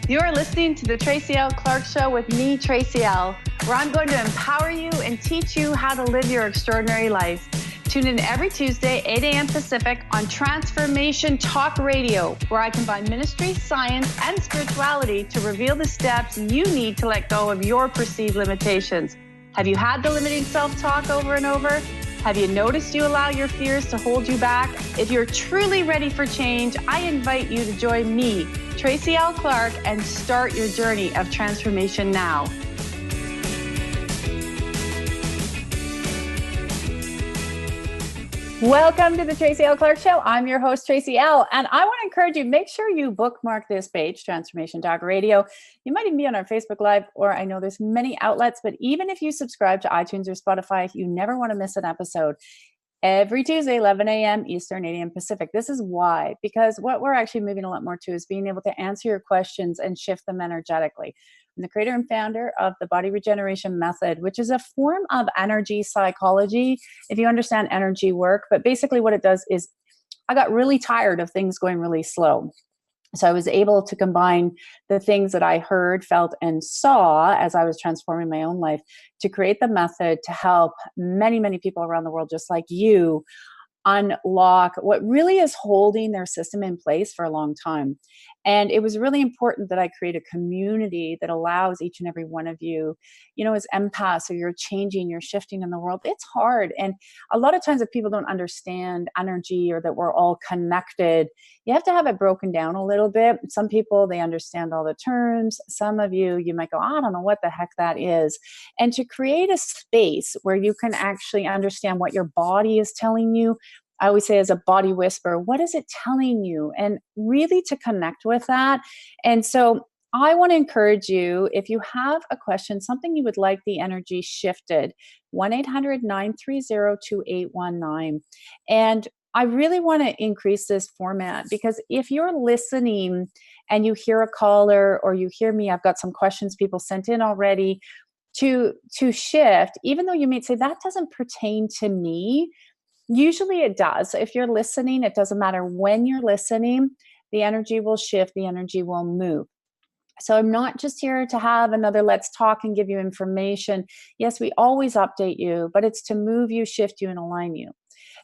You are listening to the Tracy L. Clark Show with me, Tracy L., where I'm going to empower you and teach you how to live your extraordinary life. Tune in every Tuesday, 8 a.m. Pacific on Transformation Talk Radio, where I combine ministry, science, and spirituality to reveal the steps you need to let go of your perceived limitations. Have you had the limiting self-talk over and over? Have you noticed you allow your fears to hold you back? If you're truly ready for change, I invite you to join me, Tracy L. Clark, and start your journey of transformation now. Welcome to the Tracy L. Clark Show. I'm your host, Tracy L. And I want to encourage you, make sure you bookmark this page, Transformation Talk Radio. You might even be on our Facebook Live, or I know there's many outlets, but even if you subscribe to iTunes or Spotify, you never want to miss an episode. Every Tuesday, 11 a.m. Eastern, 8 a.m. Pacific. This is why, because what we're actually moving a lot more to is being able to answer your questions and shift them energetically. I'm the creator and founder of the Body Regeneration Method, which is a form of energy psychology, if you understand energy work. But basically what it does is I got really tired of things going really slow. So I was able to combine the things that I heard, felt, and saw as I was transforming my own life to create the method to help many, many people around the world, just like you, unlock what really is holding their system in place for a long time. And it was really important that I create a community that allows each and every one of you, as empaths, so you're changing, you're shifting in the world. It's hard. And a lot of times if people don't understand energy or that we're all connected, you have to have it broken down a little bit. Some people, they understand all the terms. Some of you, you might go, I don't know what the heck that is. And to create a space where you can actually understand what your body is telling you, I always say as a body whisper, what is it telling you? And really to connect with that. And so I want to encourage you, if you have a question, something you would like the energy shifted, 1-800-930-2819. And I really want to increase this format because if you're listening and you hear a caller or you hear me, I've got some questions people sent in already to shift, even though you may say that doesn't pertain to me. Usually it does. If you're listening, it doesn't matter when you're listening, the energy will shift, the energy will move. So I'm not just here to have another let's talk and give you information. Yes, we always update you, but it's to move you, shift you, and align you.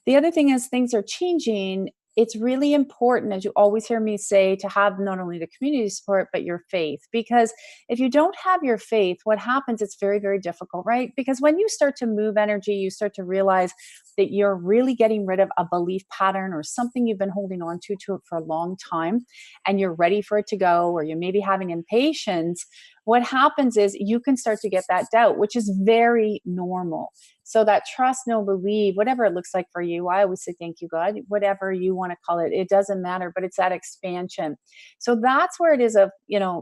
The other thing is things are changing. It's really important, as you always hear me say, to have not only the community support, but your faith. Because if you don't have your faith, what happens, it's very, very difficult, right? Because when you start to move energy, you start to realize that you're really getting rid of a belief pattern or something you've been holding on to it for a long time, and you're ready for it to go, or you're maybe having impatience. What happens is you can start to get that doubt, which is very normal. So that trust, no believe, whatever it looks like for you, I always say, thank you, God, whatever you want to call it, it doesn't matter, but it's that expansion. So that's where it is of,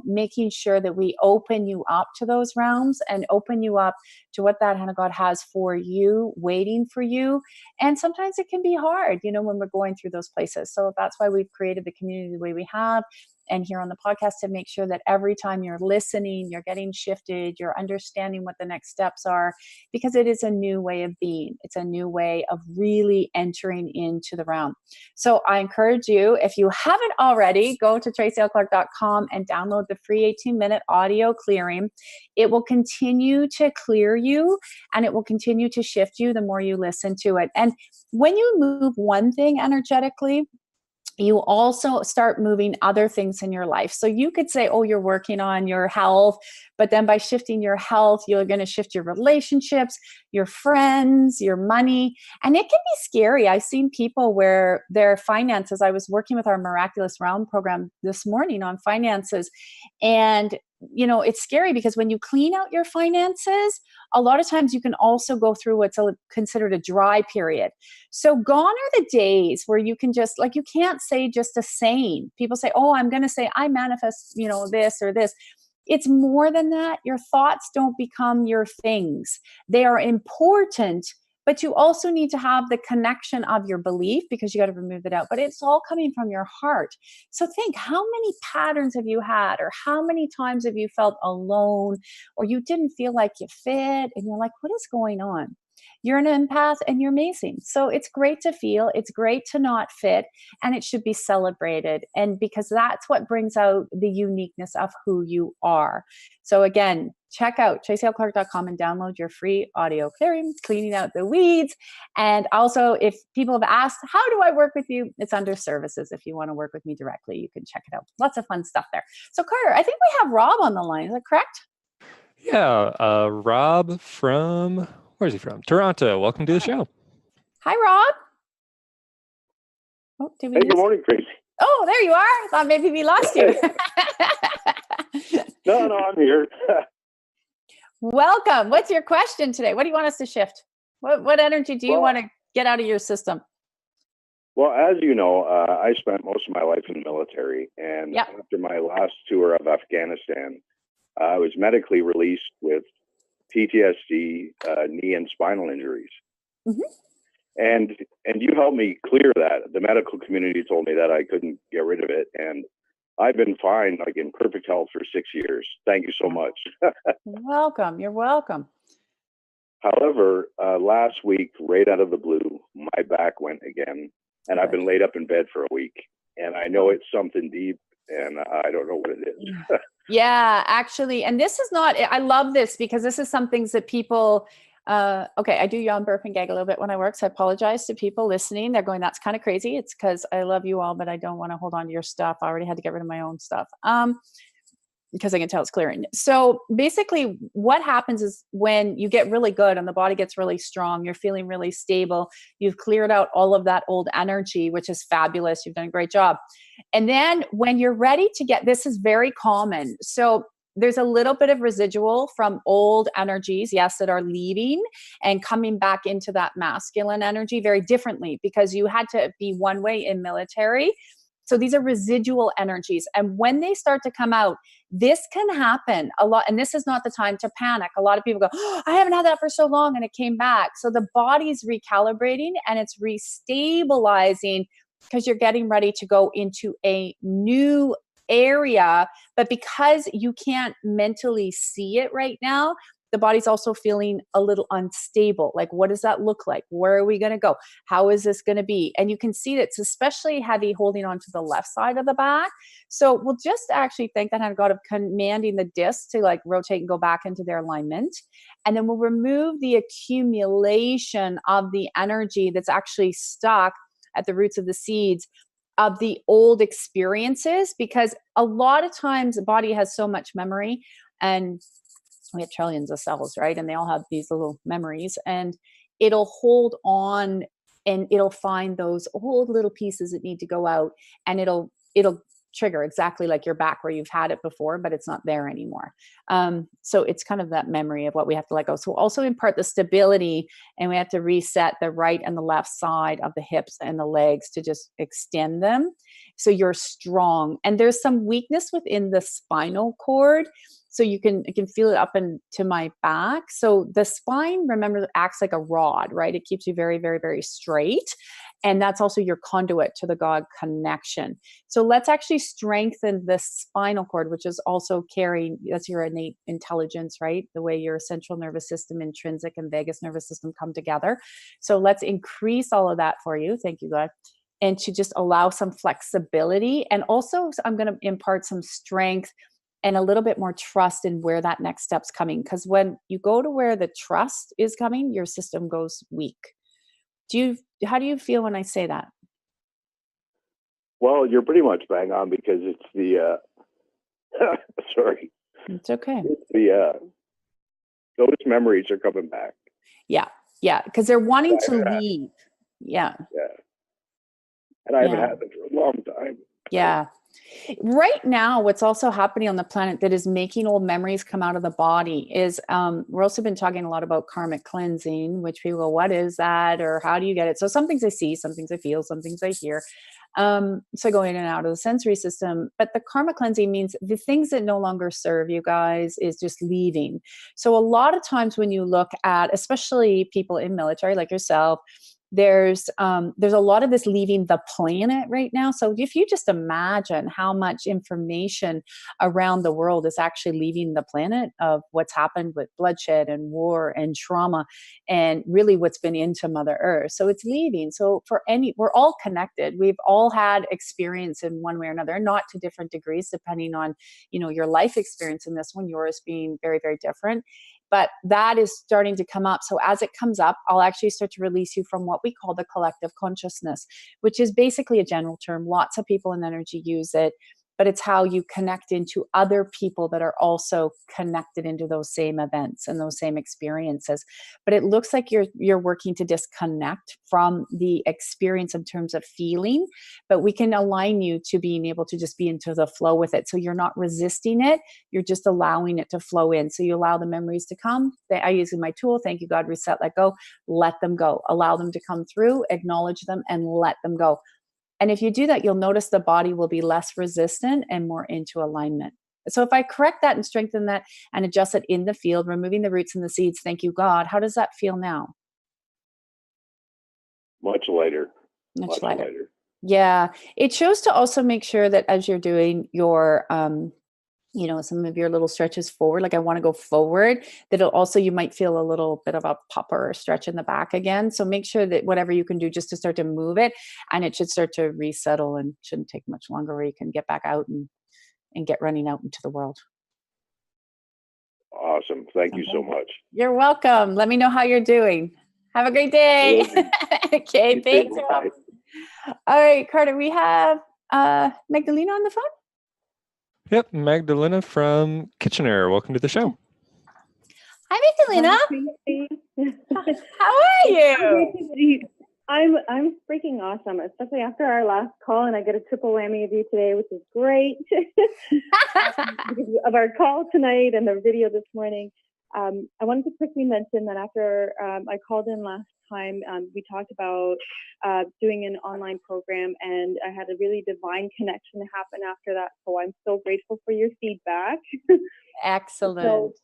making sure that we open you up to those realms and open you up to what that hand of God has for you, waiting for you. And sometimes it can be hard, when we're going through those places. So that's why we've created the community the way we have. And here on the podcast to make sure that every time you're listening, you're getting shifted, you're understanding what the next steps are, because it is a new way of being. It's a new way of really entering into the realm. So I encourage you, if you haven't already, go to tracylclark.com and download the free 18-minute audio clearing. It will continue to clear you and it will continue to shift you the more you listen to it. And when you move one thing energetically, you also start moving other things in your life. So you could say, oh, you're working on your health, but then by shifting your health, you're going to shift your relationships, your friends, your money. And it can be scary. I've seen people where their finances, I was working with our Miraculous Realm program this morning on finances. And it's scary because when you clean out your finances, a lot of times you can also go through what's considered a dry period. So gone are the days where you can just, you can't say just a saying. People say, oh, I'm going to say, I manifest, this or this. It's more than that. Your thoughts don't become your things. They are important, but you also need to have the connection of your belief because you got to remove it out. But it's all coming from your heart. So think, how many patterns have you had, or how many times have you felt alone, or you didn't feel like you fit, and you're like, what is going on? You're an empath and you're amazing. So it's great to feel, it's great to not fit, and it should be celebrated. And because that's what brings out the uniqueness of who you are. So again, check out tracylclark.com and download your free audio cleaning out the weeds. And also, if people have asked, how do I work with you? It's under services. If you want to work with me directly, you can check it out. Lots of fun stuff there. So Carter, I think we have Rob on the line. Is that correct? Yeah, Rob from, where's he from? Toronto. Welcome to the show. Hi, Rob. Oh, did we Hey, good lose? morning, Tracy. Oh, there you are. I thought maybe we lost you. No, I'm here. Welcome. What's your question today? What do you want us to shift? What energy do you want to get out of your system? Well, as you know, I spent most of my life in the military, and after my last tour of Afghanistan, I was medically released with PTSD, knee and spinal injuries. Mm-hmm. And you helped me clear that. The medical community told me that I couldn't get rid of it, and I've been fine, like in perfect health for 6 years. Thank you so much. You're welcome. You're welcome. However, last week, right out of the blue, my back went again, and I've been laid up in bed for a week. And I know it's something deep, and I don't know what it is. Yeah, actually, and this is not, I love this because this is some things that people, okay, I do yawn, burp, and gag a little bit when I work, so I apologize to people listening. They're going, that's kind of crazy. It's because I love you all, but I don't want to hold on to your stuff. I already had to get rid of my own stuff. Because I can tell it's clearing. So basically what happens is when you get really good and the body gets really strong, you're feeling really stable, you've cleared out all of that old energy, which is fabulous. You've done a great job. And then when you're ready to get, this is very common. So there's a little bit of residual from old energies, yes, that are leaving and coming back into that masculine energy very differently because you had to be one way in military. So these are residual energies. And when they start to come out, this can happen a lot. And this is not the time to panic. A lot of people go, oh, I haven't had that for so long and it came back. So the body's recalibrating and it's restabilizing because you're getting ready to go into a new area. But because you can't mentally see it right now, the body's also feeling a little unstable. Like, what does that look like? Where are we going to go? How is this going to be? And you can see that it's especially heavy holding on to the left side of the back. So we'll just actually thank that hand God of commanding the discs to like rotate and go back into their alignment. And then we'll remove the accumulation of the energy that's actually stuck at the roots of the seeds of the old experiences, because a lot of times the body has so much memory, and we have trillions of cells, right? And they all have these little memories, and it'll hold on and it'll find those old little pieces that need to go out, and it'll trigger exactly like your back where you've had it before, but it's not there anymore. So it's kind of that memory of what we have to let go. So also impart the stability, and we have to reset the right and the left side of the hips and the legs to just extend them. So you're strong, and there's some weakness within the spinal cord. So you can feel it up into my back. So the spine, remember, acts like a rod, right? It keeps you very, very, very straight. And that's also your conduit to the God connection. So let's actually strengthen the spinal cord, which is also carrying, that's your innate intelligence, right? The way your central nervous system, intrinsic and vagus nervous system come together. So let's increase all of that for you. Thank you, God. And to just allow some flexibility. And also I'm going to impart some strength and a little bit more trust in where that next step's coming. Because when you go to where the trust is coming, your system goes weak. How do you feel when I say that? Well, you're pretty much bang on because it's the, sorry. It's okay. It's the, those memories are coming back. Yeah. Yeah. Because they're wanting to leave. Yeah. Yeah. And I haven't had them for a long time. Yeah. Right now, what's also happening on the planet that is making old memories come out of the body is we're also been talking a lot about karmic cleansing, which people go, what is that? Or how do you get it? So some things I see, some things I feel, some things I hear. So going in and out of the sensory system. But the karma cleansing means the things that no longer serve you guys is just leaving. So a lot of times when you look at, especially people in military like yourself, there's a lot of this leaving the planet right now. So if you just imagine how much information around the world is actually leaving the planet of what's happened with bloodshed and war and trauma, and really what's been into Mother Earth. So it's leaving. So we're all connected. We've all had experience in one way or another, not to different degrees, depending on, your life experience in this one, yours being very, very different. But that is starting to come up. So as it comes up, I'll actually start to release you from what we call the collective consciousness, which is basically a general term. Lots of people in energy use it, but it's how you connect into other people that are also connected into those same events and those same experiences. But it looks like you're working to disconnect from the experience in terms of feeling, but we can align you to being able to just be into the flow with it. So you're not resisting it, you're just allowing it to flow in. So you allow the memories to come. I use my tool, thank you, God, reset, let go, let them go, allow them to come through, acknowledge them, and let them go. And if you do that, you'll notice the body will be less resistant and more into alignment. So if I correct that and strengthen that and adjust it in the field, removing the roots and the seeds, thank you, God, how does that feel now? Much lighter. Much lighter. Yeah. It shows to also make sure that as you're doing your some of your little stretches forward, like I want to go forward, that you might feel a little bit of a pop or a stretch in the back again. So make sure that whatever you can do just to start to move it, and it should start to resettle and shouldn't take much longer, where you can get back out and get running out into the world. Awesome. Thank you so much. You're welcome. Let me know how you're doing. Have a great day. Okay, thanks. All right, Carter, we have Magdalena on the phone. Yep, Magdalena from Kitchener. Welcome to the show. Hi, Magdalena. How are you? I'm freaking awesome, especially after our last call, and I get a triple whammy of you today, which is great. Because of our call tonight and the video this morning. I wanted to quickly mention that after I called in last time, we talked about doing an online program, and I had a really divine connection happen after that. So I'm so grateful for your feedback. Excellent.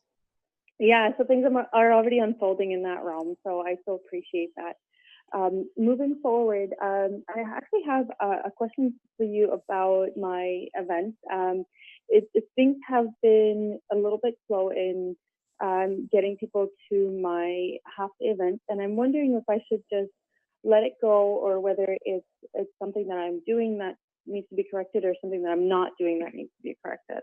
So things are already unfolding in that realm. So I so appreciate that. Moving forward, I actually have a question for you about my events. Things have been a little bit slow in getting people to my half-day events, and I'm wondering if I should just let it go, or whether it's something that I'm doing that needs to be corrected, or something that I'm not doing that needs to be corrected.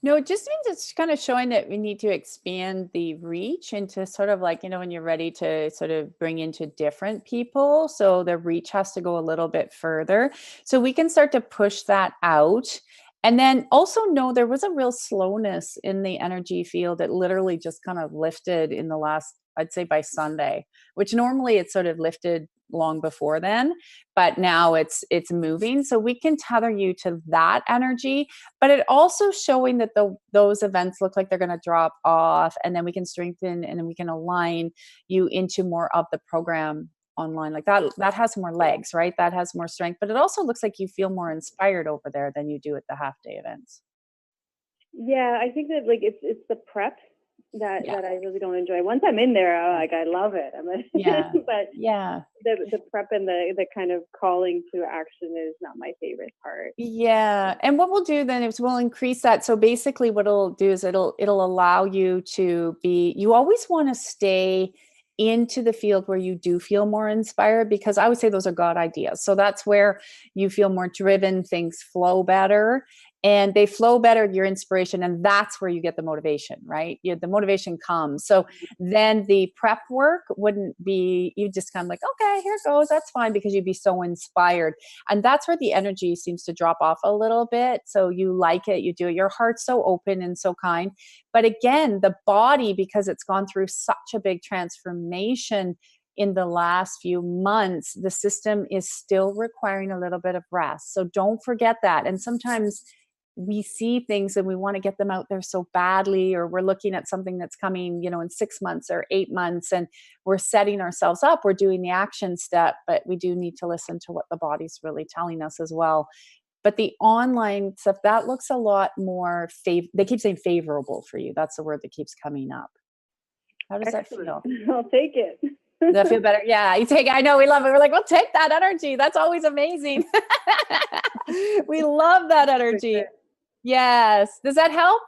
No, it just means it's kind of showing that we need to expand the reach into sort of like, when you're ready to sort of bring into different people. So the reach has to go a little bit further. So we can start to push that out. And then also know there was a real slowness in the energy field that literally just kind of lifted in the last, I'd say by Sunday, which normally it's sort of lifted long before then, but now it's moving. So we can tether you to that energy, but it also showing that those events look like they're going to drop off, and then we can strengthen and then we can align you into more of the program online. Like that has more legs, right? That has more strength, but it also looks like you feel more inspired over there than you do at the half-day events. Yeah, I think that it's the prep that I really don't enjoy. Once I'm in there, I love it. But the prep and the kind of calling to action is not my favorite part. Yeah. And what we'll do then is we'll increase that. So basically what it'll do is it'll allow you to you always want to stay into the field where you do feel more inspired, because I would say those are God ideas. So that's where you feel more driven, things flow better. And they flow better, your inspiration, and that's where you get the motivation, right? The motivation comes. So then the prep work wouldn't be, you just kind of like, okay, here it goes, that's fine, because you'd be so inspired. And that's where the energy seems to drop off a little bit. So you like it, you do it, your heart's so open and so kind. But again, the body, because it's gone through such a big transformation in the last few months, the system is still requiring a little bit of rest. So don't forget that. And sometimes we see things and we want to get them out there so badly, or we're looking at something that's coming, in 6 months or 8 months, and we're setting ourselves up, we're doing the action step, but we do need to listen to what the body's really telling us as well. But the online stuff, that looks a lot more, they keep saying favorable for you. That's the word that keeps coming up. How does that feel? I'll take it. Does that feel better? Yeah, you take. I know we love it. We're like, we'll take that energy. That's always amazing. We love that energy. Yes. Does that help?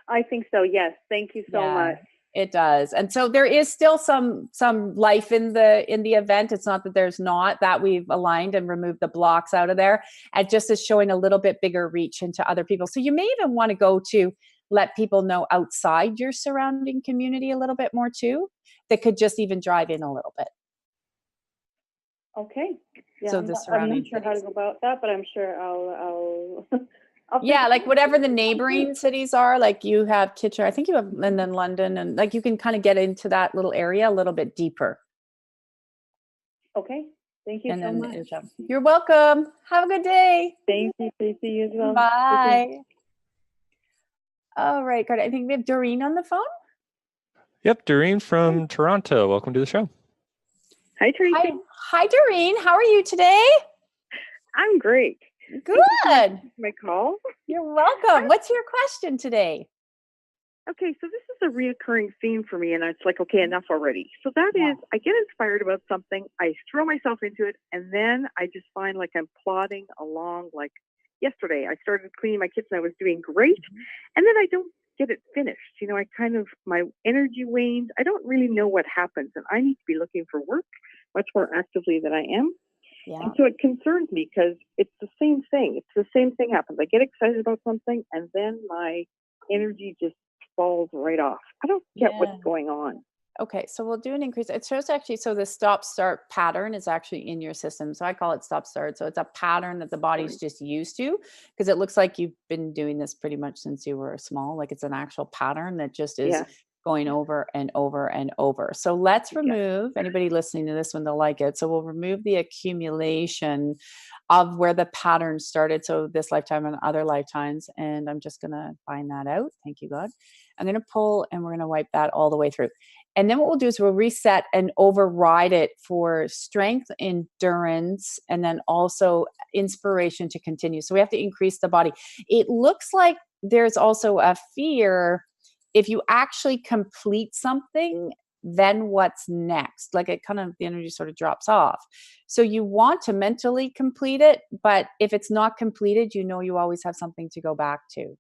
I think so. Yes. Thank you so much. It does. And so there is still some life in the event. It's not that there's not, that we've aligned and removed the blocks out of there. And just is showing a little bit bigger reach into other people. So you may even want to go to let people know outside your surrounding community a little bit more too. That could just even drive in a little bit. Okay. Yeah, So I'm the not surrounding sure how to go about that, but I'm sure I'll yeah, like whatever the neighboring cities are, like you have Kitchener, I think you have, and then London, and like you can kind of get into that little area a little bit deeper. Okay. Thank you so much. You're welcome. Have a good day. Thank you, Tracy, you as well. Bye. All right, Carter. I think we have Doreen on the phone. Yep, Doreen from Toronto. Welcome to the show. Hi, Tracy. Hi, Doreen. How are you today? I'm great. Good. My call. You're welcome. What's your question today? Okay, so this is a reoccurring theme for me, and it's like, okay, enough already. So that is, I get inspired about something, I throw myself into it, and then I just find like I'm plodding along. Like yesterday, I started cleaning my kitchen. I was doing great, and then I don't get it finished. You know, I kind of, my energy wanes. I don't really know what happens, and I need to be looking for work much more actively than I am. Yeah. And so it concerns me because it's the same thing. It's the same thing happens. I get excited about something, and then my energy just falls right off. I don't get what's going on. Okay, so we'll do an increase. It shows actually, so the stop-start pattern is actually in your system. So I call it stop-start. So it's a pattern that the body's just used to, because it looks like you've been doing this pretty much since you were small. Like it's an actual pattern that just is going over and over and over. So let's remove, anybody listening to this one, they'll like it. So we'll remove the accumulation of where the pattern started. So this lifetime and other lifetimes. And I'm just going to find that out. Thank you, God. I'm going to pull and we're going to wipe that all the way through. And then what we'll do is we'll reset and override it for strength, endurance, and then also inspiration to continue. So we have to increase the body. It looks like there's also a fear if you actually complete something, then what's next? Like it kind of, the energy sort of drops off. So you want to mentally complete it, but if it's not completed, you know you always have something to go back to.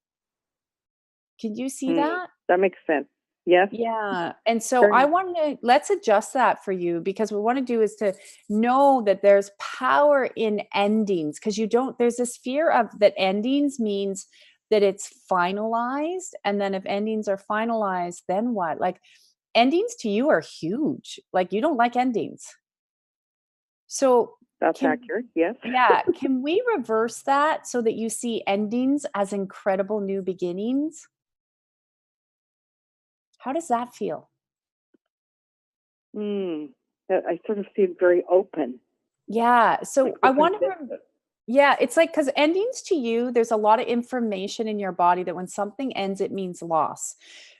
Can you see that? That makes sense. Yes. Yeah. And so I want to, let's adjust that for you, because what we want to do is to know that there's power in endings, because there's this fear of that endings means that it's finalized. And then if endings are finalized, then what? Like endings to you are huge. Like you don't like endings. So that's accurate. Yes. Yeah. Can we reverse that so that you see endings as incredible new beginnings? How does that feel? I sort of see it very open. Yeah. So like I want to, it's like, because endings to you, there's a lot of information in your body that when something ends, it means loss.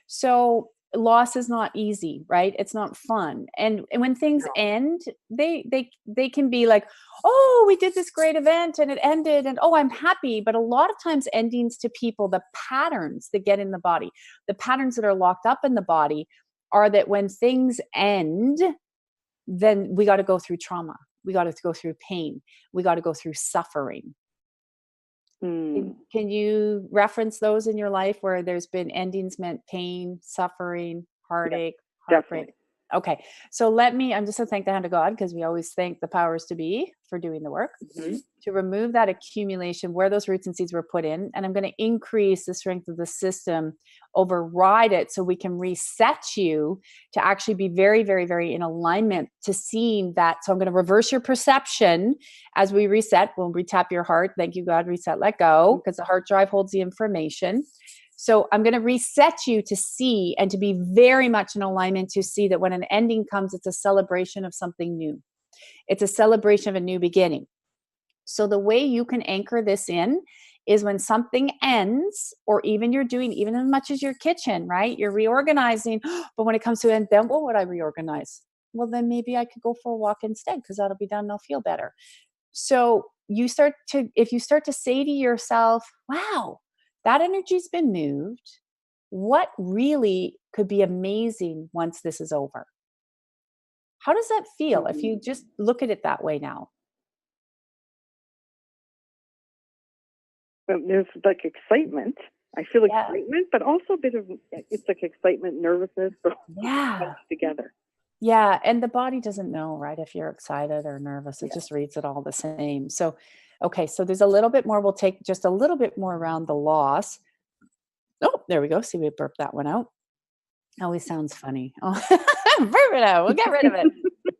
So loss is not easy, right? It's not fun. And when things end, they can be like, oh, we did this great event and it ended and oh, I'm happy. But a lot of times endings to people, the patterns that get in the body, the patterns that are locked up in the body are that when things end, then we got to go through trauma. We got to go through pain. We got to go through suffering. Can you reference those in your life where there's been endings meant pain, suffering, heartache, heartbreak? Okay. So I'm just going to thank the hand of God, because we always thank the powers to be for doing the work, to remove that accumulation where those roots and seeds were put in. And I'm going to increase the strength of the system, override it so we can reset you to actually be very, very, very in alignment to seeing that. So I'm going to reverse your perception as we reset. We'll retap your heart. Thank you, God. Reset, let go, because the heart drive holds the information. So I'm going to reset you to see and to be very much in alignment to see that when an ending comes, it's a celebration of something new. It's a celebration of a new beginning. So the way you can anchor this in is when something ends, or even you're doing, even as much as your kitchen, right? You're reorganizing, but when it comes to an end, then what would I reorganize? Well, then maybe I could go for a walk instead, because that'll be done and I'll feel better. So if you start to say to yourself, wow, that energy's been moved. What really could be amazing once this is over? How does that feel if you just look at it that way now? There's like excitement. I feel Yeah. excitement, but also a bit of, it's like excitement, nervousness, but Yeah. together. Yeah. And the body doesn't know, right, if you're excited or nervous. It Yeah. just reads it all the same. So, okay. So there's a little bit more. We'll take just a little bit more around the loss. Oh, there we go. See, we burped that one out. Always sounds funny. Oh, burp it out. We'll get rid of it.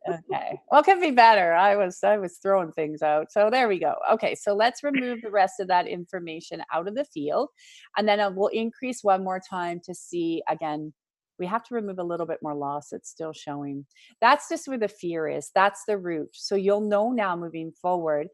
Okay. Well, it could be better. I was throwing things out. So there we go. Okay. So let's remove the rest of that information out of the field. And then we'll increase one more time to see again. We have to remove a little bit more loss. It's still showing. That's just where the fear is. That's the root. So you'll know now moving forward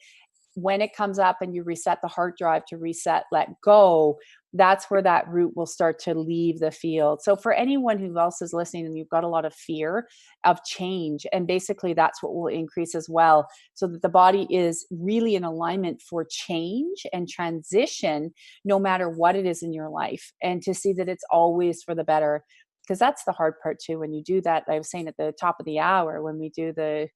when it comes up and you reset the hard drive to reset, let go, that's where that root will start to leave the field. So for anyone who else is listening and you've got a lot of fear of change, and basically that's what will increase as well, so that the body is really in alignment for change and transition, no matter what it is in your life, and to see that it's always for the better. Because that's the hard part too. When you do that, I was saying at the top of the hour, when we do the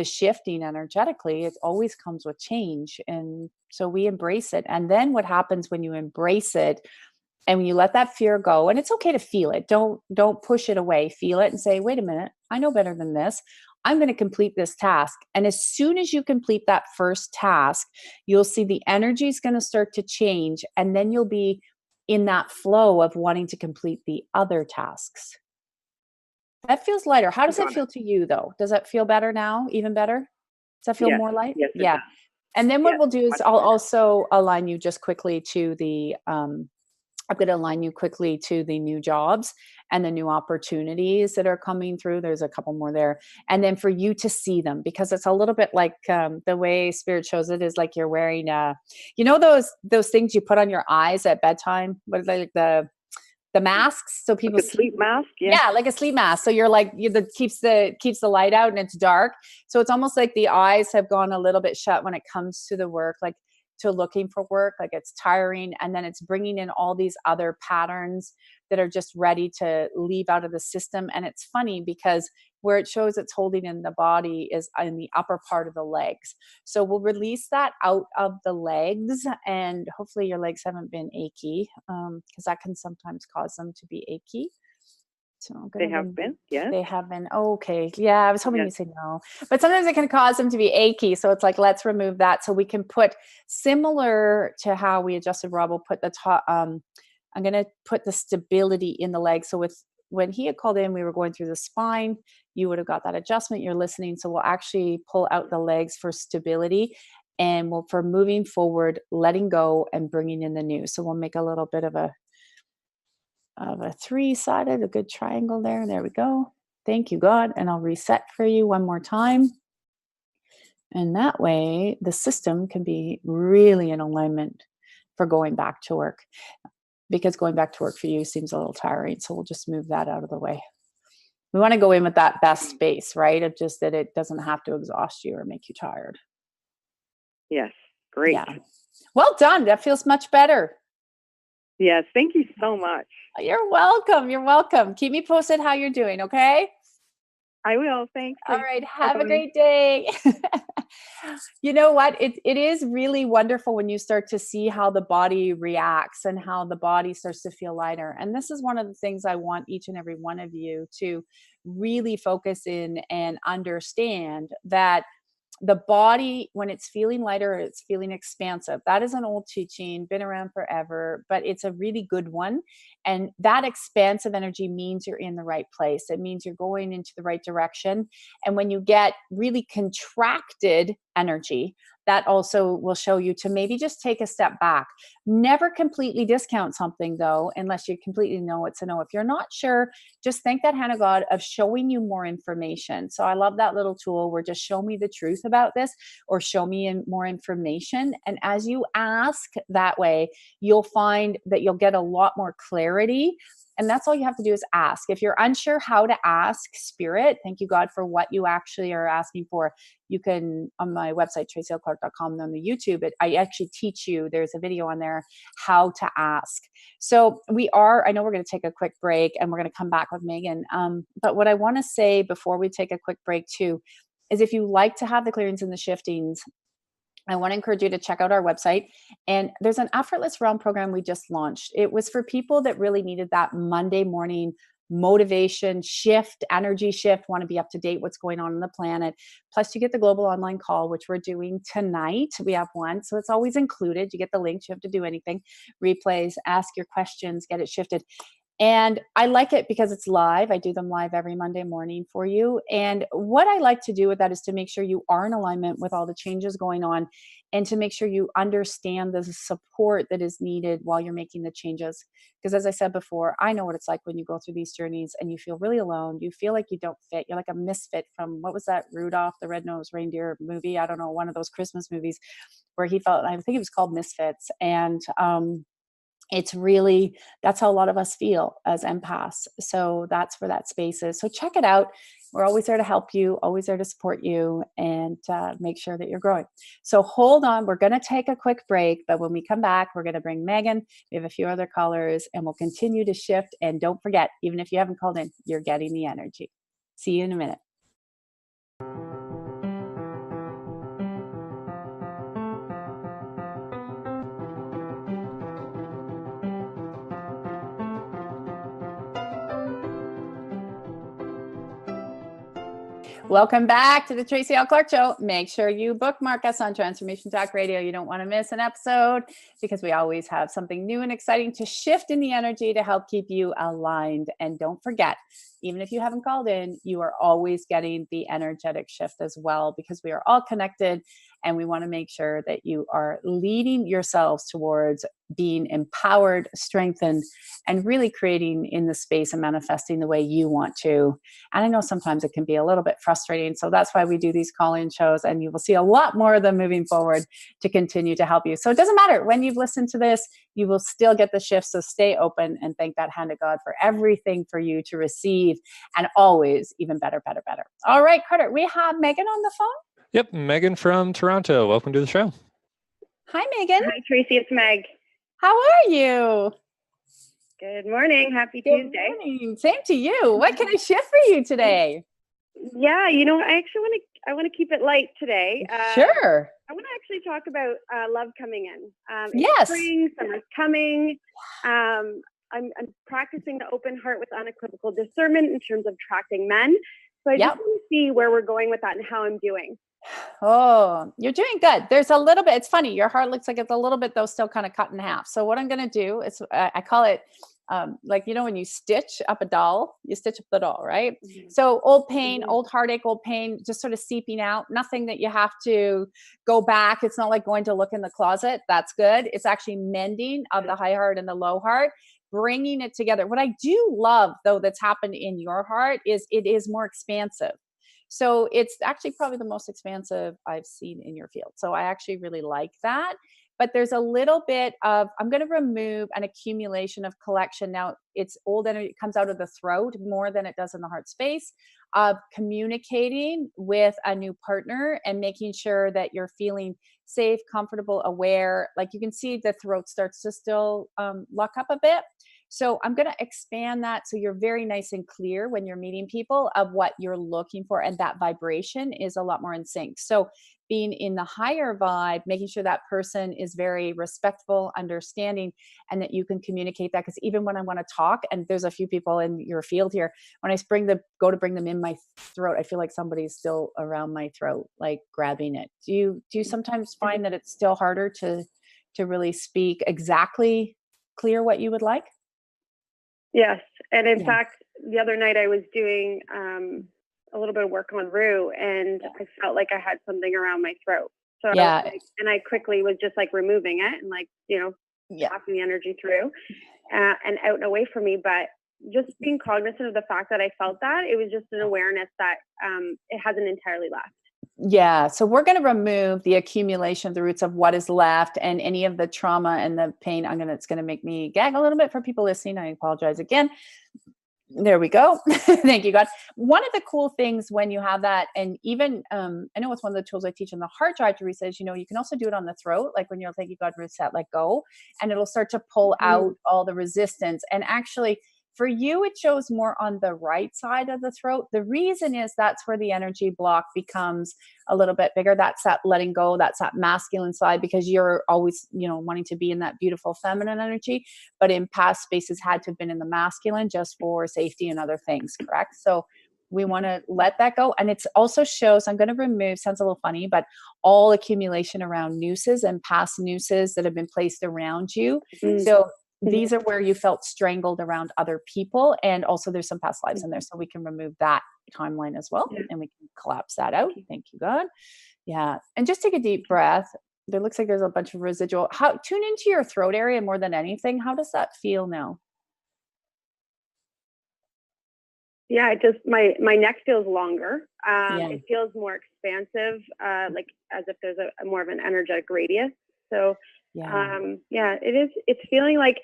shifting energetically, it always comes with change. And so we embrace it. And then what happens when you embrace it and when you let that fear go, and it's okay to feel it. Don't push it away. Feel it and say, wait a minute, I know better than this. I'm going to complete this task. And as soon as you complete that first task, you'll see the energy is going to start to change. And then you'll be in that flow of wanting to complete the other tasks. That feels lighter. How does it feel to you, though? Does that feel better now? Even better? Does that feel more light? Yes, Yeah. And then what we'll do is I'll better. also align you just quickly to the, I'm going to align you quickly to the new jobs and the new opportunities that are coming through. There's a couple more there. And then for you to see them, because it's a little bit like the way Spirit shows it is like you're wearing, you know, those things you put on your eyes at bedtime? What are they, like the masks, so people like a sleep mask. Yeah, like a sleep mask. So you're like, that keeps the light out and it's dark. So it's almost like the eyes have gone a little bit shut when it comes to the work, like to looking for work, like it's tiring. And then it's bringing in all these other patterns that are just ready to leave out of the system. And it's funny because where it shows it's holding in the body is in the upper part of the legs. So we'll release that out of the legs, and hopefully your legs haven't been achy, because that can sometimes cause them to be achy. So they have been, yes. They have been. Oh, okay. Yeah, I was hoping you'd say no. But sometimes it can cause them to be achy. So it's like, let's remove that. So we can put, similar to how we adjusted Rob, we'll put the top, I'm going to put the stability in the leg. So when he had called in, we were going through the spine. You would have got that adjustment. You're listening. So we'll actually pull out the legs for stability. And for moving forward, letting go and bringing in the new. So we'll make a little bit of a three-sided, a good triangle there. There we go. Thank you, God. And I'll reset for you one more time. And that way the system can be really in alignment for going back to work, because going back to work for you seems a little tiring. So we'll just move that out of the way. We want to go in with that best space, right? Of just that it doesn't have to exhaust you or make you tired. Yes. Great. Yeah. Well done. That feels much better. Yes. Thank you so much. You're welcome. You're welcome. Keep me posted how you're doing. Okay. I will. Thanks. All right. Have a great day. You know what? It is really wonderful when you start to see how the body reacts and how the body starts to feel lighter. And this is one of the things I want each and every one of you to really focus in and understand, that the body, when it's feeling lighter, it's feeling expansive. That is an old teaching, been around forever, but it's a really good one. And that expansive energy means you're in the right place. It means you're going into the right direction. And when you get really contracted energy, that also will show you to maybe just take a step back. Never completely discount something, though, unless you completely know it's a no. If you're not sure, just thank that hand of God of showing you more information. So I love that little tool where just show me the truth about this, or show me more information. And as you ask that way, you'll find that you'll get a lot more clarity. And that's all you have to do is ask. If you're unsure how to ask Spirit, thank you, God, for what you actually are asking for. You can, on my website, tracylclark.com, on the YouTube, I actually teach you, there's a video on there, how to ask. So I know we're going to take a quick break and we're going to come back with Megan. But what I want to say before we take a quick break too, is if you like to have the clearings and the shiftings, I want to encourage you to check out our website. And there's an Effortless Realm program we just launched. It was for people that really needed that Monday morning motivation shift, energy shift, want to be up to date what's going on the planet. Plus you get the global online call, which we're doing tonight. We have one. So it's always included. You get the links. You have to do anything. Replays, ask your questions, get it shifted. And I like it because it's live. I do them live every Monday morning for you. And what I like to do with that is to make sure you are in alignment with all the changes going on and to make sure you understand the support that is needed while you're making the changes. Because as I said before, I know what it's like when you go through these journeys and you feel really alone. You feel like you don't fit. You're like a misfit from, what was that, Rudolph the Red-Nosed Reindeer movie? I don't know, one of those Christmas movies where he felt, I think it was called Misfits. And, it's really, that's how a lot of us feel as empaths. So that's where that space is. So check it out. We're always there to help you, always there to support you, and make sure that you're growing. So hold on. We're going to take a quick break, but when we come back, we're going to bring Megan. We have a few other callers, and we'll continue to shift. And don't forget, even if you haven't called in, you're getting the energy. See you in a minute. Welcome back to the Tracy L. Clark Show. Make sure you bookmark us on Transformation Talk Radio. You don't want to miss an episode because we always have something new and exciting to shift in the energy to help keep you aligned. And don't forget, even if you haven't called in, you are always getting the energetic shift as well, because we are all connected and we want to make sure that you are leading yourselves towards being empowered, strengthened, and really creating in the space and manifesting the way you want to. And I know sometimes it can be a little bit frustrating. So that's why we do these call-in shows, and you will see a lot more of them moving forward to continue to help you. So it doesn't matter when you've listened to this, you will still get the shift. So stay open and thank that hand of God for everything for you to receive, and always even better, better, better. All right, Carter, we have Megan on the phone. Yep, Megan from Toronto. Welcome to the show. Hi, Megan. Hi, Tracy. It's Meg. How are you? Good morning. Happy Good Tuesday. morning. Same to you. What can I shift for you today? Yeah, I actually want to keep it light today. Sure. I want to actually talk about love coming in. Yes. Spring, summer's coming. I'm practicing the open heart with unequivocal discernment in terms of attracting men. So I just want to see where we're going with that and how I'm doing. Oh, you're doing good. There's a little bit, it's funny. Your heart looks like it's a little bit, though, still kind of cut in half. So what I'm going to do is I call it like, when you stitch up a doll, you stitch up the doll, right? Mm-hmm. So old pain, old heartache, old pain, just sort of seeping out. Nothing that you have to go back. It's not like going to look in the closet. That's good. It's actually mending of the high heart and the low heart, bringing it together. What I do love, though, that's happened in your heart is it is more expansive. So it's actually probably the most expansive I've seen in your field. So I actually really like that. But there's a little bit of, I'm going to remove an accumulation of collection. Now it's old energy, it comes out of the throat more than it does in the heart space, of communicating with a new partner and making sure that you're feeling safe, comfortable, aware. Like you can see the throat starts to still lock up a bit. So I'm going to expand that so you're very nice and clear when you're meeting people of what you're looking for. And that vibration is a lot more in sync. So being in the higher vibe, making sure that person is very respectful, understanding, and that you can communicate that. Because even when I want to talk, and there's a few people in your field here, when I go to bring them in my throat, I feel like somebody's still around my throat, like grabbing it. Do you sometimes find that it's still harder to really speak exactly clear what you would like? Yes. And in fact, the other night I was doing a little bit of work on Rue, and I felt like I had something around my throat. So I quickly was just like removing it and passing the energy through and out and away from me. But just being cognizant of the fact that I felt that, it was just an awareness that it hasn't entirely left. Yeah. So we're going to remove the accumulation of the roots of what is left and any of the trauma and the pain. It's going to make me gag a little bit for people listening. I apologize again. There we go. Thank you, God. One of the cool things when you have that, and even, I know it's one of the tools I teach in the heart drive to reset is, you can also do it on the throat, like when you're thank you, God, reset, let go, and it'll start to pull out all the resistance. And actually, for you, it shows more on the right side of the throat. The reason is that's where the energy block becomes a little bit bigger. That's that letting go. That's that masculine side, because you're always, wanting to be in that beautiful feminine energy, but in past spaces had to have been in the masculine just for safety and other things, correct? So we want to let that go. And it also shows, I'm going to remove, sounds a little funny, but all accumulation around nooses and past nooses that have been placed around you. So these are where you felt strangled around other people. And also there's some past lives in there. So we can remove that timeline as well. And we can collapse that out. Thank you, God. Yeah. And just take a deep breath. There looks like there's a bunch of residual. Tune into your throat area more than anything. How does that feel now? Yeah, it just, my neck feels longer. It feels more expansive, like as if there's a more of an energetic radius. So it's feeling like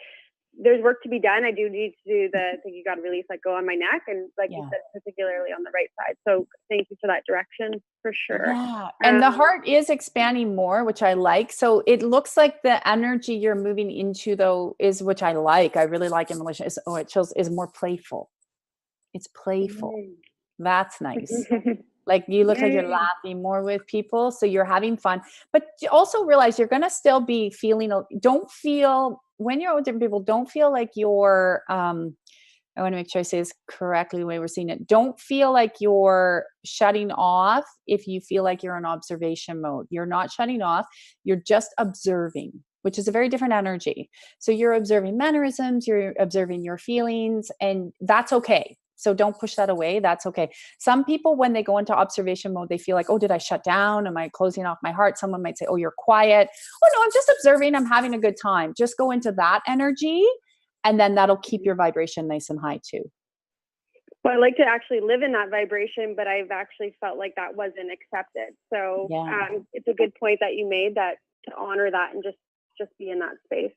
there's work to be done. I do need to do the thing you got to release, like go on my neck, and like you said, particularly on the right side. So thank you for that direction for sure. Yeah. And the heart is expanding more, which I like. So it looks like the energy you're moving into though is, which I like, I really like in relation is more playful. It's playful. That's nice. Like you look like you're laughing more with people. So you're having fun, but also realize you're going to still be feeling, when you're with different people, don't feel like you're, I want to make sure I say this correctly the way we're seeing it. Don't feel like you're shutting off if you feel like you're in observation mode. You're not shutting off. You're just observing, which is a very different energy. So you're observing mannerisms, you're observing your feelings, and that's okay. So don't push that away. That's okay. Some people, when they go into observation mode, they feel like, oh, did I shut down? Am I closing off my heart? Someone might say, oh, you're quiet. Oh, no, I'm just observing. I'm having a good time. Just go into that energy, and then that'll keep your vibration nice and high too. Well, I like to actually live in that vibration, but I've actually felt like that wasn't accepted. So it's a good point that you made, that to honor that and just be in that space.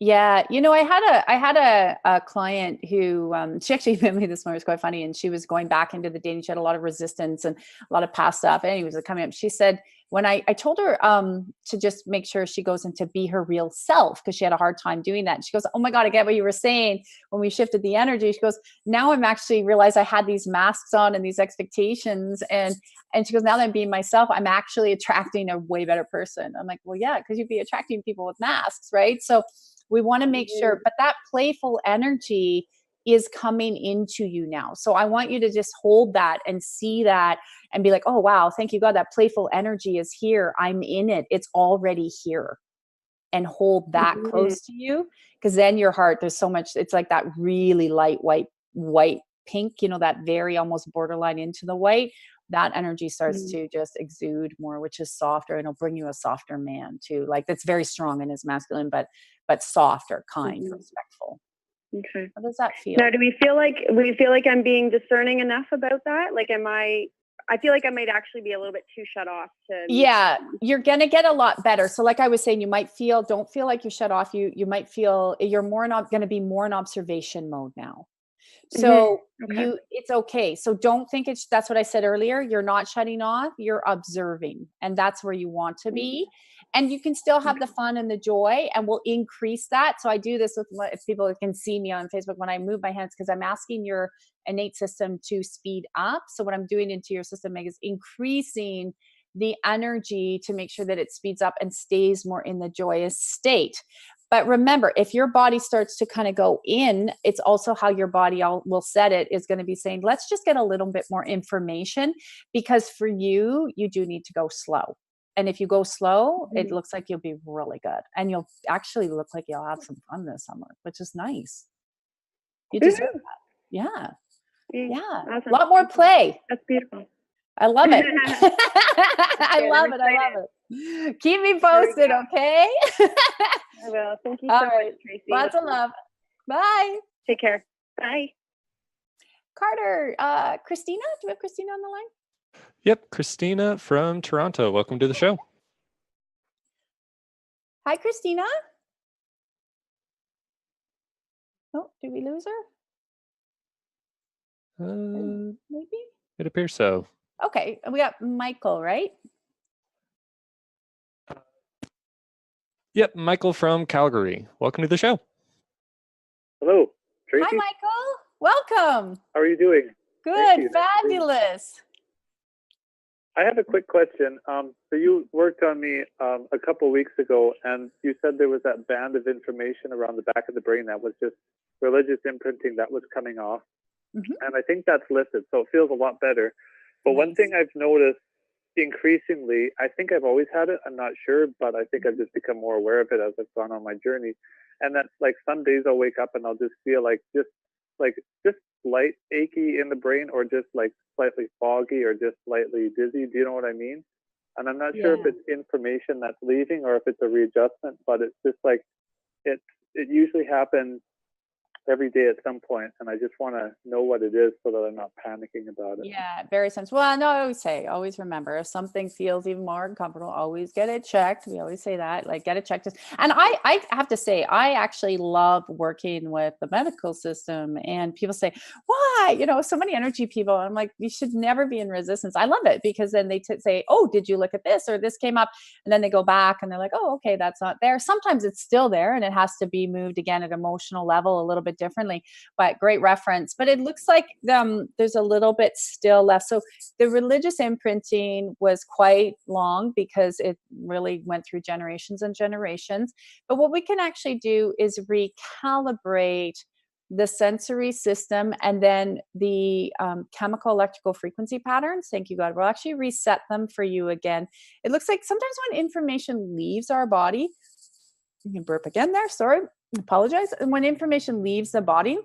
Yeah. I had a client who, she actually emailed me this morning. It was quite funny. And she was going back into the dating. She had a lot of resistance and a lot of past stuff. And he was coming up. She said, when I told her to just make sure she goes into be her real self, because she had a hard time doing that. And she goes, oh my God, I get what you were saying when we shifted the energy. She goes, now I'm actually realized I had these masks on and these expectations. And she goes, now that I'm being myself, I'm actually attracting a way better person. I'm like, well, yeah, because you'd be attracting people with masks, right? So we want to make sure, but that playful energy is coming into you now. So I want you to just hold that and see that and be like, oh, wow, thank you, God, that playful energy is here. I'm in it. It's already here. And hold that close to you, because then your heart, there's so much, it's like that really light white pink, that very almost borderline into the white. That energy starts to just exude more, which is softer, and it'll bring you a softer man too. Like that's very strong in his masculine, but softer, kind, respectful. Okay. How does that feel? Now, do we feel like I'm being discerning enough about that? Like, I feel like I might actually be a little bit too shut off to. Yeah, you're going to get a lot better. So like I was saying, don't feel like you're shut off. You might feel you're going to be more in observation mode now. So it's okay. So don't think that's what I said earlier. You're not shutting off, you're observing, and that's where you want to be. And you can still have the fun and the joy, and we'll increase that. So I do this if people can see me on Facebook when I move my hands, because I'm asking your innate system to speed up. So what I'm doing into your system, Meg, is increasing the energy to make sure that it speeds up and stays more in the joyous state. But remember, if your body starts to kind of go in, it's also how your body will set it is going to be saying, let's just get a little bit more information, because for you do need to go slow. And if you go slow, it looks like you'll be really good. And you'll actually look like you'll have some fun this summer, which is nice. You deserve that. Yeah. Yeah. Awesome. A lot more play. That's beautiful. I love it. I love it. Keep me posted, okay? I will. Thank you so much, Tracy. Lots of love. Bye. Take care. Bye. Carter, Christina? Do we have Christina on the line? Yep, Christina from Toronto. Welcome to the show. Hi, Christina. Oh, did we lose her? Maybe. It appears so. Okay, we got Michael, right? Yep, Michael from Calgary. Welcome to the show. Hello, Tracy. Hi, Michael. Welcome. How are you doing? Good, fabulous. I have a quick question. So you worked on me a couple of weeks ago, and you said there was that band of information around the back of the brain that was just religious imprinting that was coming off. And I think that's lifted, so it feels a lot better. But one thing I've noticed increasingly, I think I've always had it, I'm not sure, but I think I've just become more aware of it as I've gone on my journey. And that's like some days I'll wake up and I'll just feel like just slight achy in the brain, or just like slightly foggy, or just slightly dizzy. Do you know what I mean? And I'm not sure if it's information that's leaving or if it's a readjustment, but it's just like it usually happens every day at some point, and I just want to know what it is so that I'm not panicking about it. Yeah, very sensible. Well, no, I always remember, if something feels even more uncomfortable, always get it checked. We always say that, like, get it checked. And I have to say, I actually love working with the medical system, and people say, why? So many energy people. I'm like, you should never be in resistance. I love it, because then they say, oh, did you look at this, or this came up? And then they go back and they're like, oh, okay, that's not there. Sometimes it's still there and it has to be moved again at emotional level a little bit differently, but great reference. But it looks like there's a little bit still left. So the religious imprinting was quite long, because it really went through generations and generations. But what we can actually do is recalibrate the sensory system, and then the chemical electrical frequency patterns. Thank you, God. We'll actually reset them for you again. It looks like sometimes when information leaves our body, you can burp again there, sorry, apologize. And when information leaves the body,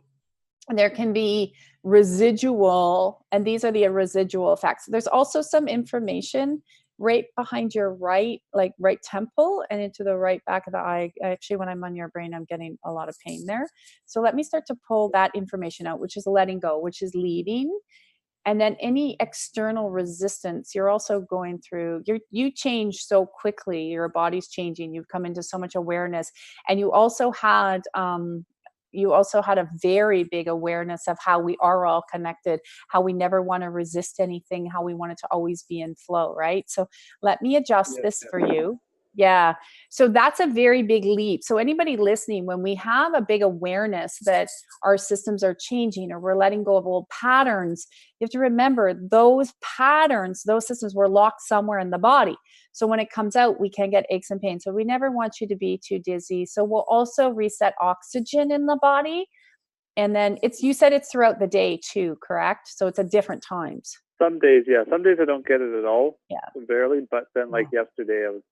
there can be residual, and these are the residual effects. There's also some information right behind your right temple and into the right back of the eye. Actually, when I'm on your brain, I'm getting a lot of pain there. So let me start to pull that information out, which is letting go, which is leaving. And then any external resistance, you're also going through, you change so quickly, your body's changing, you've come into so much awareness. And you also had a very big awareness of how we are all connected, how we never want to resist anything, how we want it to always be in flow, right? So let me adjust this for you. Yeah. So that's a very big leap. So anybody listening, when we have a big awareness that our systems are changing, or we're letting go of old patterns, you have to remember those patterns, those systems were locked somewhere in the body. So when it comes out, we can get aches and pains. So we never want you to be too dizzy. So we'll also reset oxygen in the body. And then you said it's throughout the day too, correct? So it's at different times. Some days, yeah. Some days I don't get it at all. Yeah. Barely. But then like yesterday I was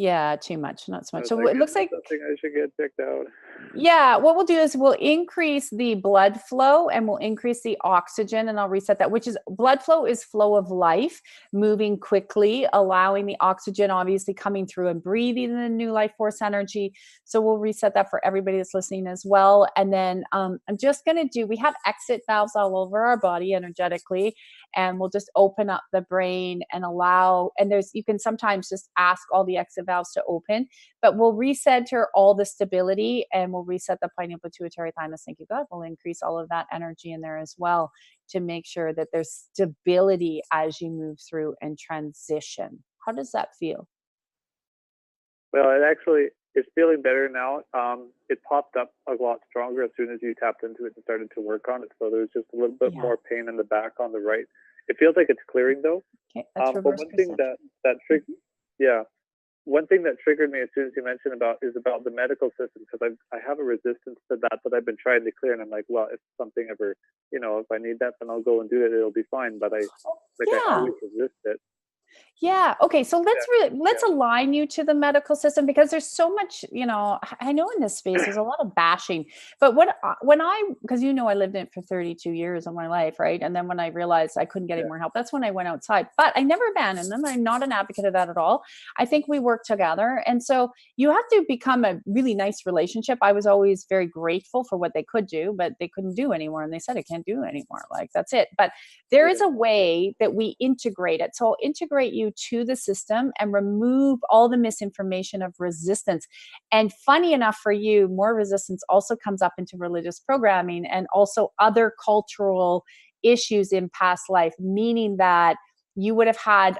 Yeah, too much, not so much. So it looks like something I should get checked out. Yeah, what we'll do is we'll increase the blood flow, and we'll increase the oxygen, and I'll reset that, which is blood flow is flow of life, moving quickly, allowing the oxygen obviously coming through and breathing the new life force energy. So we'll reset that for everybody that's listening as well. And then I'm just going to we have exit valves all over our body energetically, and we'll just open up the brain and allow, and you can sometimes just ask all the exit valves to open, but we'll recenter all the stability, and we'll reset the pineal pituitary thymus. Thank you, God. We'll increase all of that energy in there as well, to make sure that there's stability as you move through and transition. How does that feel? Well, it's feeling better now. It popped up a lot stronger as soon as you tapped into it and started to work on it. So there's just a little bit more pain in the back on the right. It feels like it's clearing though. Okay, that's but one thing one thing that triggered me as soon as you mentioned about the medical system, because I have a resistance to that I've been trying to clear, and I'm like, well, if something ever, if I need that, then I'll go and do it. It'll be fine. But I always resist it. Yeah. Okay. So let's align you to the medical system, because there's so much, I know in this space, there's a lot of bashing, but because I lived in it for 32 years of my life. Right. And then when I realized I couldn't get any more help, that's when I went outside, but I never abandoned them. I'm not an advocate of that at all. I think we work together. And so you have to become a really nice relationship. I was always very grateful for what they could do, but they couldn't do anymore. And they said, I can't do anymore. Like, that's it. But there is a way that we integrate it. So I'll integrate you to the system and remove all the misinformation of resistance. And funny enough for you, more resistance also comes up into religious programming and also other cultural issues in past life, meaning that you would have had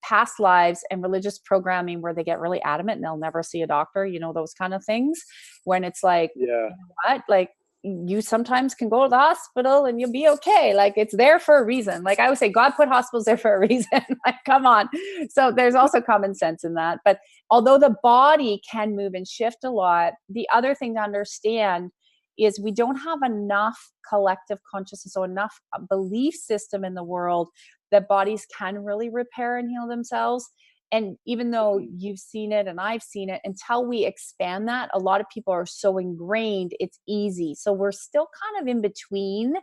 past lives and religious programming where they get really adamant and they'll never see a doctor, those kind of things, when it's like, you know what, like, you sometimes can go to the hospital and you'll be okay. Like, it's there for a reason. Like I always say, God put hospitals there for a reason. Like, come on. So there's also common sense in that. But although the body can move and shift a lot, the other thing to understand is we don't have enough collective consciousness, so enough belief system in the world that bodies can really repair and heal themselves. And even though you've seen it and I've seen it, until we expand that, a lot of people are so ingrained, it's easy. So we're still kind of in between.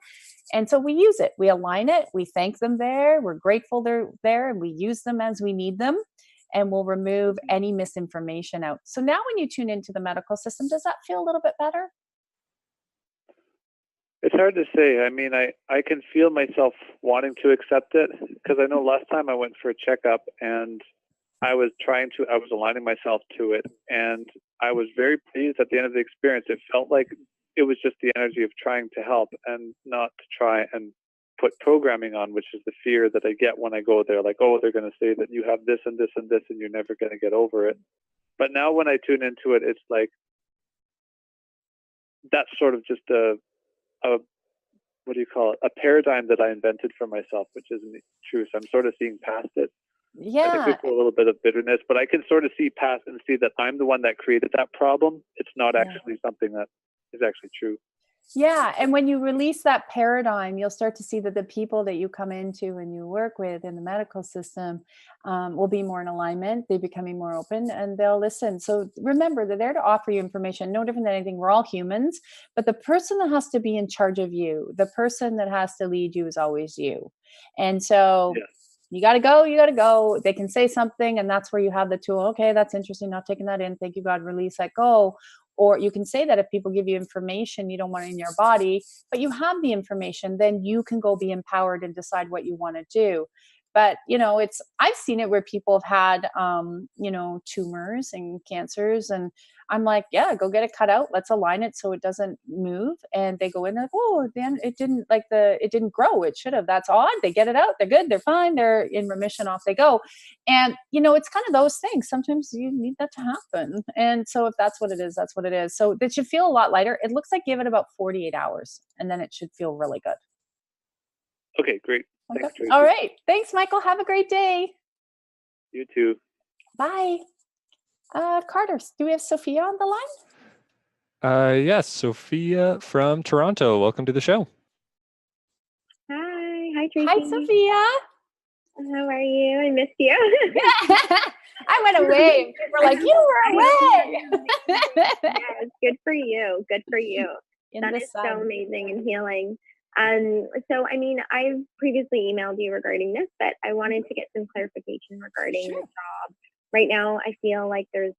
And so we use it, we align it, we thank them there, we're grateful they're there, and we use them as we need them. And we'll remove any misinformation out. So now when you tune into the medical system, does that feel a little bit better? It's hard to say. I mean, I can feel myself wanting to accept it, because I know last time I went for a checkup and I was aligning myself to it, and I was very pleased at the end of the experience. It felt like it was just the energy of trying to help and not to try and put programming on, which is the fear that I get when I go there. Like, oh, they're going to say that you have this and this and this and you're never going to get over it. But now when I tune into it, it's like, that's sort of just a what do you call it? A paradigm that I invented for myself, which isn't true. So I'm sort of seeing past it. Yeah. I think there's a little bit of bitterness, but I can sort of see past and see that I'm the one that created that problem. It's not actually something that is actually true. Yeah. And when you release that paradigm, you'll start to see that the people that you come into and you work with in the medical system will be more in alignment. They're becoming more open and they'll listen. So remember, they're there to offer you information, no different than anything. We're all humans, but the person that has to be in charge of you, the person that has to lead you, is always you. And so you got to go. They can say something, and that's where you have the tool. Okay, that's interesting. Not taking that in. Thank you, God. Release, let go. Or you can say that if people give you information you don't want in your body, but you have the information, then you can go be empowered and decide what you want to do. But, I've seen it where people have had, tumors and cancers, and I'm like, yeah, go get it cut out. Let's align it so it doesn't move. And they go in like, oh, then it didn't grow. It should have. That's odd. They get it out. They're good. They're fine. They're in remission. Off they go. And, it's kind of those things. Sometimes you need that to happen. And so if that's what it is, that's what it is. So that should feel a lot lighter. It looks like give it about 48 hours and then it should feel really good. Okay, great. Thanks, Tracy. All right. Thanks, Michael. Have a great day. You too. Bye. Carter, do we have Sophia on the line? Yes, Sophia from Toronto. Welcome to the show. Hi, Tracy. Hi, Sophia. How are you? I missed you. I went away. People were like, you were away. Yes, good for you. Good for you. That is so amazing and healing. So, I've previously emailed you regarding this, but I wanted to get some clarification regarding the job. Right now, I feel like there's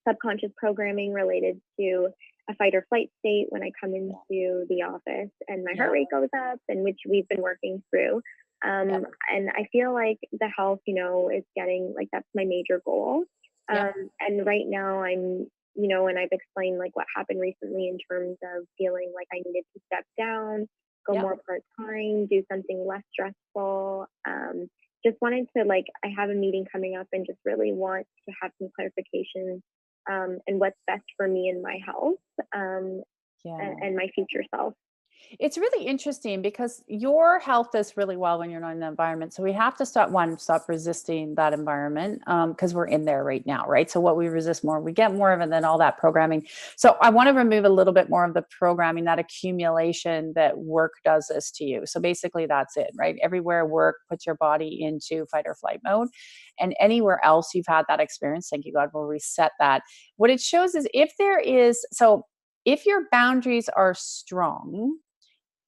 subconscious programming related to a fight or flight state when I come into the office, and my heart rate goes up, and which we've been working through. And I feel like the health, is getting, like, that's my major goal. And right now I'm, and I've explained like what happened recently in terms of feeling like I needed to step down, go more part-time, do something less stressful. Just wanted to, I have a meeting coming up and just really want to have some clarification and what's best for me and my health and my future self. It's really interesting because your health does really well when you're not in the environment. So we have to stop resisting that environment, because we're in there right now, right? So what we resist more, we get more of it than all that programming. So I want to remove a little bit more of the programming, that accumulation that work does this to you. So basically that's it, right? Everywhere work puts your body into fight or flight mode, and anywhere else you've had that experience, thank you God, will reset that. What it shows is if your boundaries are strong,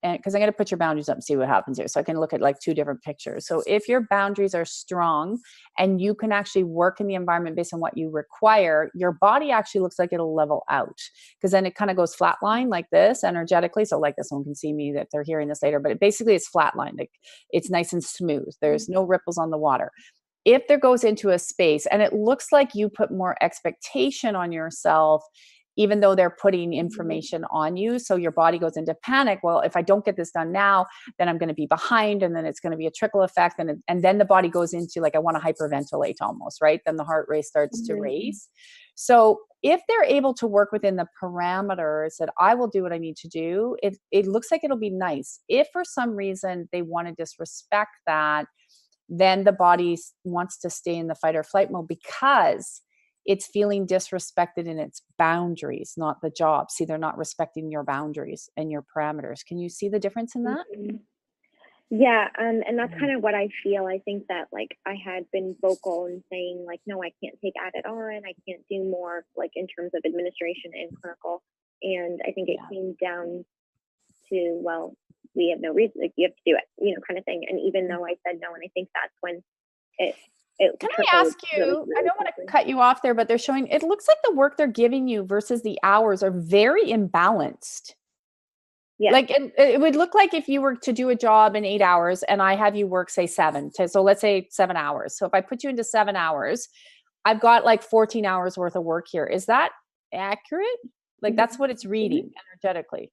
and because I'm going to put your boundaries up and see what happens here. So I can look at like two different pictures. So if your boundaries are strong and you can actually work in the environment based on what you require, your body actually looks like it'll level out, because then it kind of goes flatline like this energetically. So like this one can see me that they're hearing this later, but it basically is flatline. Like it's nice and smooth. There's no ripples on the water. If there goes into a space and it looks like you put more expectation on yourself, even though they're putting information on you. So your body goes into panic. Well, if I don't get this done now, then I'm going to be behind, and then it's going to be a trickle effect. And then the body goes into like, I want to hyperventilate almost, right? Then the heart rate starts to raise. So if they're able to work within the parameters that I will do what I need to do, it looks like it'll be nice. If for some reason they want to disrespect that, then the body wants to stay in the fight or flight mode because it's feeling disrespected in its boundaries, not the job. See, they're not respecting your boundaries and your parameters. Can you see the difference in that? Yeah, and that's kind of what I feel. I think that like I had been vocal in saying like, no, I can't take added on. I can't do more like in terms of administration and clinical. And I think it came down to, well, we have no reason, like you have to do it, kind of thing. And even though I said no, and I think that's when it can I ask you, really, really I don't want to cut you off there, but they're showing, it looks like the work they're giving you versus the hours are very imbalanced. Yeah. Like it would look like if you were to do a job in 8 hours and I have you work, say 7. So let's say 7 hours. So if I put you into 7 hours, I've got like 14 hours worth of work here. Is that accurate? Like that's what it's reading energetically.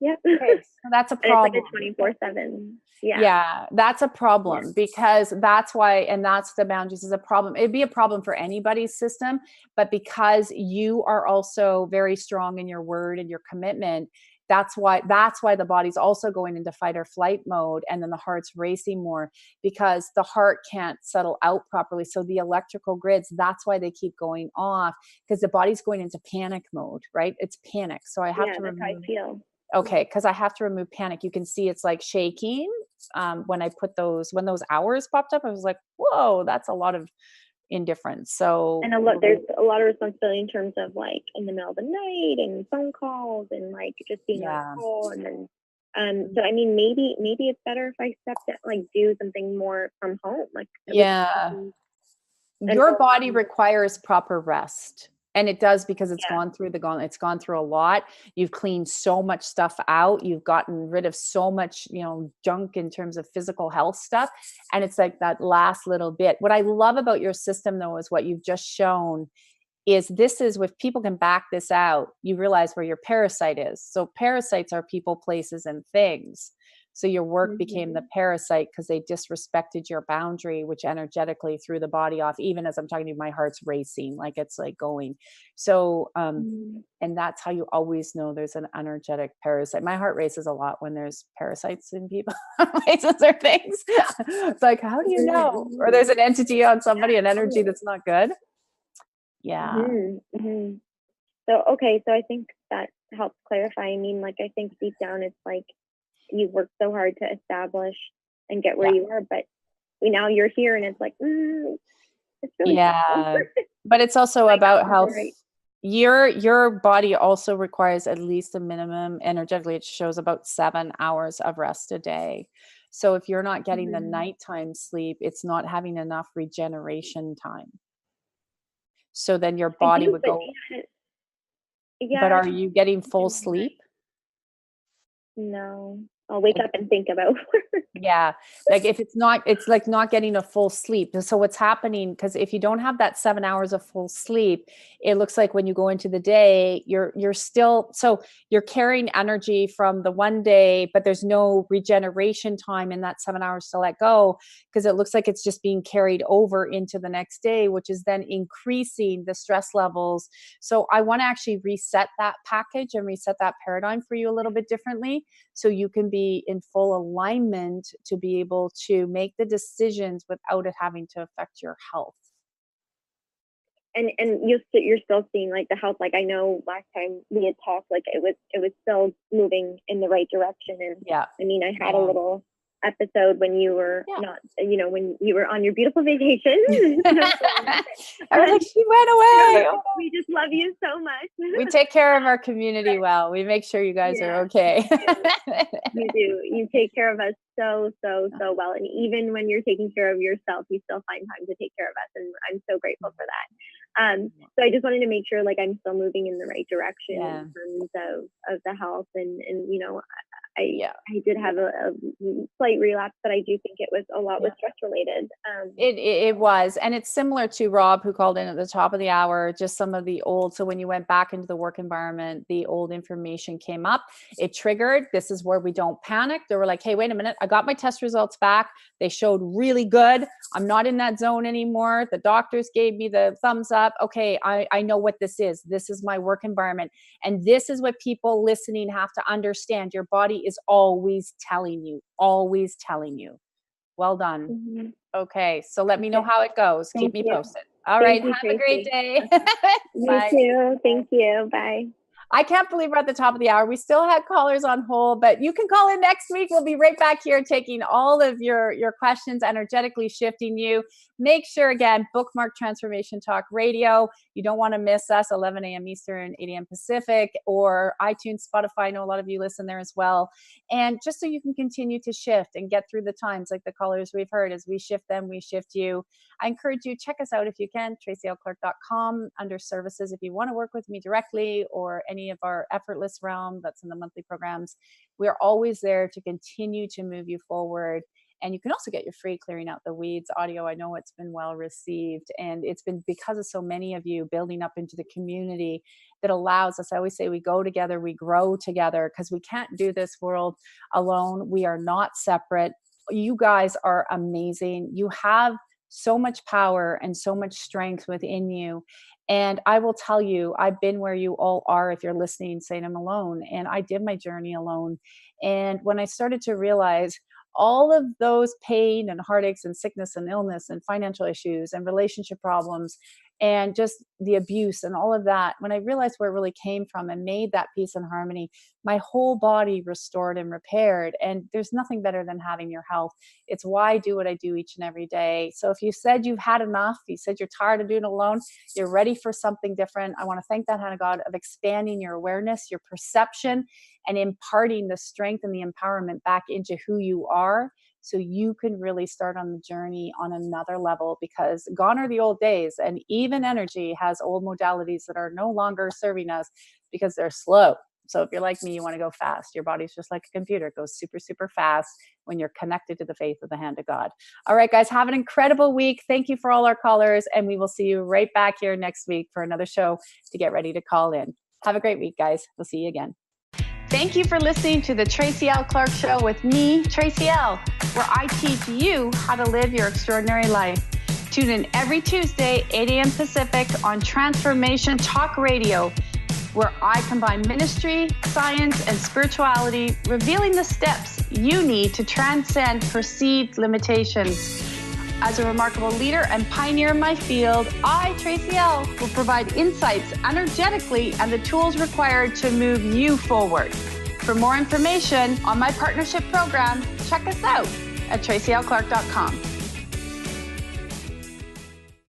Yeah. Okay, so that's a problem. It's like a 24/7. Yeah, that's a problem because that's why, and that's the boundaries is a problem. It'd be a problem for anybody's system, but because you are also very strong in your word and your commitment, that's why the body's also going into fight or flight mode, and then the heart's racing more because the heart can't settle out properly. So the electrical grids, that's why they keep going off, because the body's going into panic mode, right? It's panic. So I have to remove. That's how I feel. Okay, because I have to remove panic. You can see it's like shaking. When those hours popped up, I was like, whoa, that's a lot of indifference. So and there's a lot of responsibility in terms of like in the middle of the night and phone calls and like just being on call, and then so I mean maybe it's better if I step down, like do something more from home, like your body requires proper rest. And it does, because it's gone through it's gone through a lot. You've cleaned so much stuff out. You've gotten rid of so much, junk in terms of physical health stuff. And it's like that last little bit. What I love about your system though, is what you've just shown is if people can back this out, you realize where your parasite is. So parasites are people, places, and things. So your work became the parasite because they disrespected your boundary, which energetically threw the body off. Even as I'm talking to you, my heart's racing, like it's like going. So, and that's how you always know there's an energetic parasite. My heart races a lot when there's parasites in people, places or things. It's like, how do you know? Or there's an entity on somebody, an energy that's not good. Yeah. So, okay. So I think that helps clarify. I mean, like, I think deep down, it's like, you worked so hard to establish and get where you are, but now you're here and it's like, it's really but it's also about health. Your body also requires at least a minimum, energetically it shows about 7 hours of rest a day. So if you're not getting the nighttime sleep, it's not having enough regeneration time. So then your body would go. But are you getting full sleep? No. I'll wake up and think about work. Yeah. Like if it's like not getting a full sleep. So what's happening, because if you don't have that 7 hours of full sleep, it looks like when you go into the day, you're still, so you're carrying energy from the one day, but there's no regeneration time in that 7 hours to let go, because it looks like it's just being carried over into the next day, which is then increasing the stress levels. So I want to actually reset that package and reset that paradigm for you a little bit differently, so you can be in full alignment to be able to make the decisions without it having to affect your health. And you're still seeing like the health, like I know last time we had talked, like it was still moving in the right direction. And yeah, I mean, I had a little episode when you were not, when you were on your beautiful vacation. I was like, she went away. We just love you so much. We take care of our community well. We make sure you guys are okay. You do. You take care of us so well. And even when you're taking care of yourself, you still find time to take care of us. And I'm so grateful for that. So I just wanted to make sure like I'm still moving in the right direction in terms of the health. And I did have a slight relapse, but I do think it was a lot with stress related. It was. And it's similar to Rob, who called in at the top of the hour, just some of the old. So when you went back into the work environment, the old information came up. It triggered. This is where we don't panic. They were like, hey, wait a minute. I got my test results back. They showed really good. I'm not in that zone anymore. The doctors gave me the thumbs up. Okay, I know what this is. This is my work environment. And this is what people listening have to understand. Your body is always telling you. Well done. Mm-hmm. Okay, so let me know how it goes. Keep me posted. All Thank right, you, have Tracy. a great day. You too. Thank you. Bye. I can't believe we're at the top of the hour. We still had callers on hold, but you can call in next week. We'll be right back here taking all of your questions, energetically shifting you. Make sure, again, bookmark Transformation Talk Radio. You don't want to miss us, 11 a.m. Eastern, 8 a.m. Pacific, or iTunes, Spotify. I know a lot of you listen there as well. And just so you can continue to shift and get through the times like the callers we've heard. As we shift them, we shift you. I encourage you, check us out if you can, tracylclark.com, under services if you want to work with me directly, or any of our effortless realm that's in the monthly programs. We're always there to continue to move you forward. And you can also get your free Clearing Out the Weeds audio. I know it's been well received, and it's been because of so many of you building up into the community that allows us. I always say we go together, we grow together, because we can't do this world alone. We are not separate. You guys are amazing. You have so much power and so much strength within you. And I will tell you, I've been where you all are if you're listening, saying I'm alone. And I did my journey alone. And when I started to realize all of those pain and heartaches and sickness and illness and financial issues and relationship problems and just the abuse and all of that, when I realized where it really came from and made that peace and harmony, my whole body restored and repaired. And there's nothing better than having your health. It's why I do what I do each and every day. So if you said you've had enough, you said you're tired of doing it alone, you're ready for something different, I want to thank that hand of God of expanding your awareness, your perception, and imparting the strength and the empowerment back into who you are, so you can really start on the journey on another level. Because gone are the old days, and even energy has old modalities that are no longer serving us because they're slow. So if you're like me, you want to go fast. Your body's just like a computer. It goes super, super fast when you're connected to the faith of the hand of God. All right, guys, have an incredible week. Thank you for all our callers, and we will see you right back here next week for another show to get ready to call in. Have a great week, guys. We'll see you again. Thank you for listening to the Tracy L. Clark Show with me, Tracy L., where I teach you how to live your extraordinary life. Tune in every Tuesday, 8 a.m. Pacific on Transformation Talk Radio, where I combine ministry, science, and spirituality, revealing the steps you need to transcend perceived limitations. As a remarkable leader and pioneer in my field, I, Tracy L., will provide insights energetically and the tools required to move you forward. For more information on my partnership program, check us out at tracylclark.com.